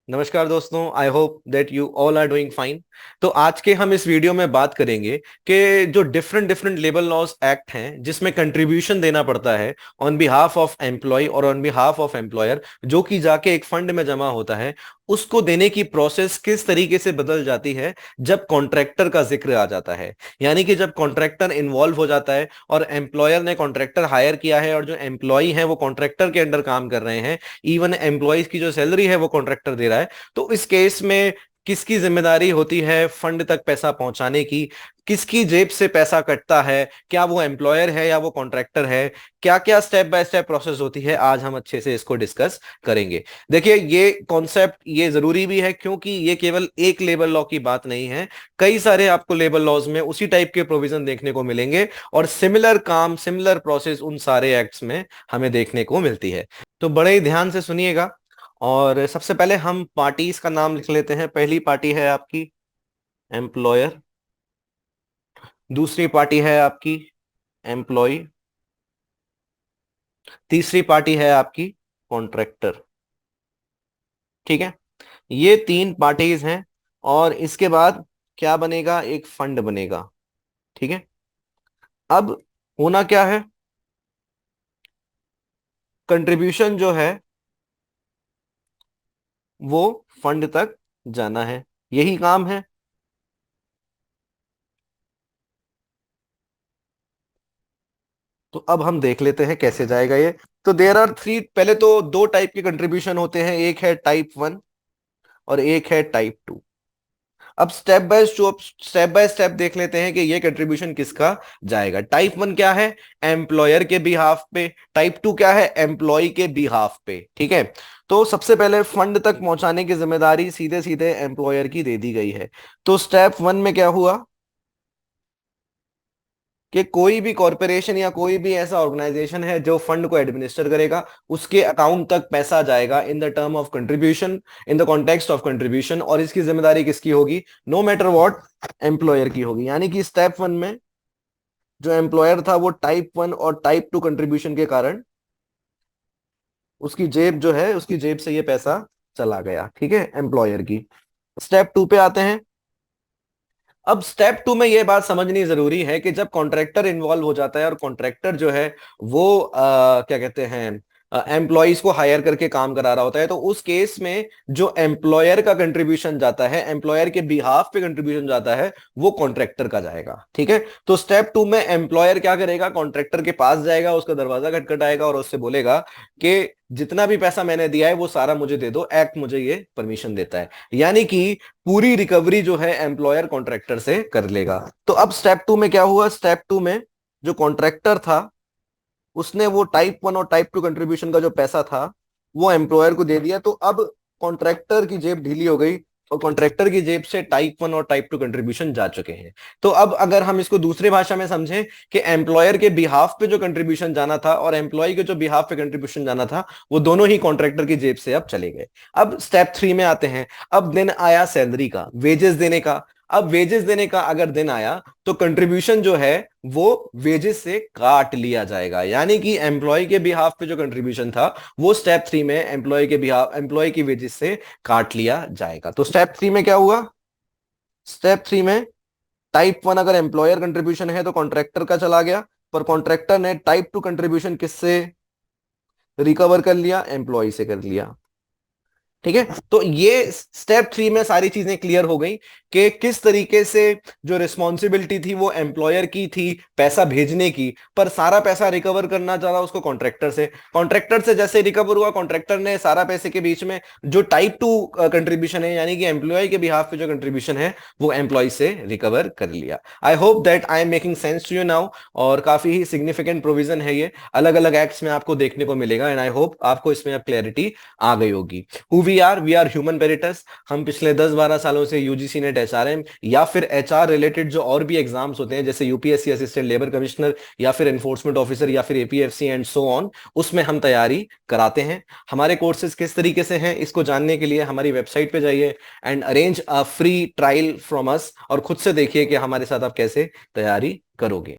नमस्कार दोस्तों, I hope that you all are doing fine. तो आज के हम इस वीडियो में बात करेंगे कि जो different different labour laws act हैं जिसमें कंट्रीब्यूशन देना पड़ता है ऑन बिहाफ ऑफ एम्प्लॉय और ऑन बिहाफ ऑफ एम्प्लॉयर, जो कि जाके एक फंड में जमा होता है, उसको देने की प्रोसेस किस तरीके से बदल जाती है जब कॉन्ट्रैक्टर का जिक्र आ जाता है। यानी कि जब कॉन्ट्रैक्टर इन्वॉल्व हो जाता है और एम्प्लॉयर ने कॉन्ट्रैक्टर हायर किया है और जो एम्प्लॉय है वो कॉन्ट्रैक्टर के अंडर काम कर रहे हैं, इवन एम्प्लॉयज की जो सैलरी है वो कॉन्ट्रैक्टर दे रहा है, तो इस केस में किसकी जिम्मेदारी होती है फंड तक पैसा पहुंचाने की? किसकी जेब से पैसा कटता है? क्या वो एम्प्लॉयर है या वो कॉन्ट्रैक्टर है? क्या क्या स्टेप बाय स्टेप प्रोसेस होती है, आज हम अच्छे से इसको डिस्कस करेंगे। देखिए, ये कॉन्सेप्ट ये जरूरी भी है क्योंकि ये केवल एक लेबर लॉ की बात नहीं है। कई सारे आपको लेबर लॉज में उसी टाइप के प्रोविजन देखने को मिलेंगे और सिमिलर काम, सिमिलर प्रोसेस उन सारे एक्ट्स में हमें देखने को मिलती है। तो बड़े ही ध्यान से सुनिएगा। और सबसे पहले हम पार्टीज का नाम लिख लेते हैं। पहली पार्टी है आपकी एम्प्लॉयर, दूसरी पार्टी है आपकी एम्प्लॉय, तीसरी पार्टी है आपकी कॉन्ट्रैक्टर। ठीक है, ये तीन पार्टीज हैं। और इसके बाद क्या बनेगा? एक फंड बनेगा। ठीक है, अब होना क्या है? कंट्रीब्यूशन जो है वो फंड तक जाना है, यही काम है। तो अब हम देख लेते हैं कैसे जाएगा ये। तो देयर आर थ्री, पहले तो दो टाइप के कंट्रीब्यूशन होते हैं, एक है टाइप वन और एक है टाइप टू। अब स्टेप बाय स्टेप देख लेते हैं कि ये कंट्रीब्यूशन किसका जाएगा। टाइप वन क्या है? एम्प्लॉयर के बिहाफ पे। टाइप टू क्या है? एम्प्लॉय के बिहाफ पे। ठीक है, तो सबसे पहले फंड तक पहुंचाने की जिम्मेदारी सीधे सीधे एम्प्लॉयर की दे दी गई है। तो स्टेप वन में क्या हुआ कि कोई भी कॉरपोरेशन या कोई भी ऐसा ऑर्गेनाइजेशन है जो फंड को एडमिनिस्टर करेगा, उसके अकाउंट तक पैसा जाएगा in the term of contribution, in the context of contribution. और इसकी जिम्मेदारी किसकी होगी? नो मैटर व्हाट, एम्प्लॉयर की होगी। यानी कि स्टेप वन में जो एम्प्लॉयर था वो टाइप वन और टाइप टू कंट्रीब्यूशन के कारण उसकी जेब जो है, उसकी जेब से ये पैसा चला गया। ठीक है, एम्प्लॉयर की। स्टेप टू पे आते हैं। अब स्टेप टू में यह बात समझनी जरूरी है कि जब कॉन्ट्रैक्टर इन्वॉल्व हो जाता है और कॉन्ट्रैक्टर जो है वो क्या कहते हैं, एम्प्लॉयज को हायर करके काम करा रहा होता है, तो उस केस में जो एम्प्लॉयर का कंट्रीब्यूशन जाता है, एम्प्लॉयर के बिहाफ पे कंट्रीब्यूशन जाता है, वो कॉन्ट्रैक्टर का जाएगा। ठीक है, तो स्टेप टू में एम्प्लॉयर क्या करेगा? कॉन्ट्रैक्टर के पास जाएगा, उसका दरवाजा खटखटाएगा और उससे बोलेगा कि जितना भी पैसा मैंने दिया है वो सारा मुझे दे दो, एक्ट मुझे ये परमिशन देता है। यानी कि पूरी रिकवरी जो है एम्प्लॉयर कॉन्ट्रैक्टर से कर लेगा। तो अब स्टेप टू में क्या हुआ? स्टेप टू में जो कॉन्ट्रैक्टर था उसने वो टाइप वन और टाइप टू कंट्रीब्यूशन का जो पैसा था वो एम्प्लॉयर को दे दिया। तो अब कॉन्ट्रैक्टर की जेब ढीली हो गई और कॉन्ट्रैक्टर की जेब से टाइप वन और टाइप टू कंट्रीब्यूशन जा चुके हैं। तो अब अगर हम इसको दूसरी भाषा में समझें कि एम्प्लॉयर के बिहाफ पे जो कंट्रीब्यूशन जाना था और एम्प्लॉय के जो बिहाफ पे कंट्रीब्यूशन जाना था, वो दोनों ही कॉन्ट्रैक्टर की जेब से अब चले गए। अब स्टेप थ्री में आते हैं। अब दिन आया सैलरी का, वेजेस देने का। अब वेजेस देने का अगर दिन आया तो कंट्रीब्यूशन जो है वो वेजेस से काट लिया जाएगा। यानी कि एम्प्लॉय के बिहाफ पे जो कंट्रीब्यूशन था वो स्टेप थ्री में एम्प्लॉय के बिहाफ, एम्प्लॉय की वेजेस से काट लिया जाएगा। तो स्टेप थ्री में क्या हुआ? स्टेप थ्री में टाइप वन अगर एम्प्लॉयर कंट्रीब्यूशन है तो कॉन्ट्रैक्टर का चला गया, पर कॉन्ट्रैक्टर ने टाइप टू कंट्रीब्यूशन किससे रिकवर कर लिया? एम्प्लॉय से कर लिया। ठीक है, तो ये स्टेप थ्री में सारी चीजें क्लियर हो गई कि किस तरीके से जो रिस्पॉन्सिबिलिटी थी वो एम्प्लॉयर की थी पैसा भेजने की, पर सारा पैसा रिकवर करना चाह रहा उसको कॉन्ट्रैक्टर से। कॉन्ट्रैक्टर से जैसे रिकवर हुआ, कॉन्ट्रैक्टर ने सारा पैसे के बीच में जो टाइप टू कंट्रीब्यूशन है, यानी कि एम्प्लॉय के बिहाफ पे जो कंट्रीब्यूशन है, वो एम्प्लॉय से रिकवर कर लिया। I hope that I am making sense to you now. और काफी ही सिग्निफिकेंट प्रोविजन है ये, अलग अलग एक्ट्स में आपको देखने को मिलेगा। एंड आई होप आपको इसमें अब क्लैरिटी आ गई होगी। We are human parrots. हम पिछले 10-12 सालों से यूजीसी नेट एचआरएम या फिर एचआर रिलेटेड जो और भी एग्जाम्स होते हैं, जैसे यूपीएससी असिस्टेंट लेबर कमिश्नर या फिर एनफोर्समेंट ऑफिसर या फिर एपीएफसी एंड सो ऑन, उसमें हम तैयारी कराते हैं। हमारे कोर्सेज किस तरीके से हैं इसको जानने के लिए हमारी वेबसाइट पे जाइए and arrange a free trial from us और खुद से देखिए कि हमारे साथ आप कैसे तैयारी करोगे।